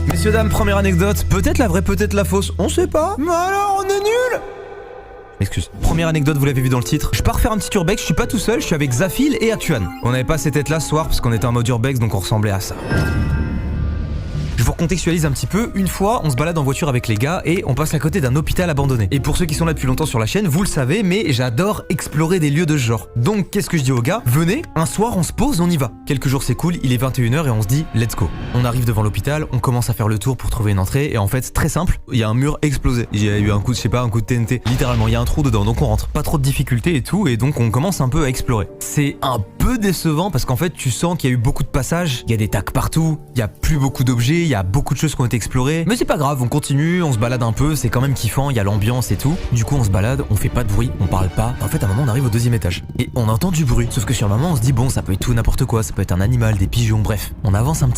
Messieurs, dames, première anecdote, peut-être la vraie, peut-être la fausse, on sait pas. Mais alors, on est nuls. Excuse. Première anecdote, vous l'avez vu dans le titre. Je pars faire un petit urbex, je suis pas tout seul, je suis avec Zafil et Atuan. On n'avait pas ces têtes là ce soir parce qu'on était en mode urbex, donc on ressemblait à ça. Je vous recontextualise un petit peu. Une fois, on se balade en voiture avec les gars et on passe à côté d'un hôpital abandonné. Et pour ceux qui sont là depuis longtemps sur la chaîne, vous le savez, mais j'adore explorer des lieux de ce genre. Donc, qu'est-ce que je dis aux gars? Venez, un soir, on se pose, on y va. Quelques jours, c'est cool, il est 21h et on se dit, let's go. On arrive devant l'hôpital, on commence à faire le tour pour trouver une entrée et en fait, très simple, il y a un mur explosé. Il y a eu un coup de, je sais pas, un coup de TNT. Littéralement, il y a un trou dedans, donc on rentre. Pas trop de difficultés et tout, et donc on commence un peu à explorer. C'est un peu décevant parce qu'en fait, tu sens qu'il y a eu beaucoup de passages, il y a des tags partout, il y a plus beaucoup d'objets, il y a beaucoup de choses qui ont été explorées. Mais c'est pas grave, on continue, on se balade un peu, c'est quand même kiffant, il y a l'ambiance et tout. Du coup, on se balade, on fait pas de bruit, on parle pas. En fait, à un moment, on arrive au 2e étage et on entend du bruit. Sauf que sur le moment, on se dit bon, ça peut être tout n'importe quoi, ça peut être un animal, des pigeons, bref. On avance un petit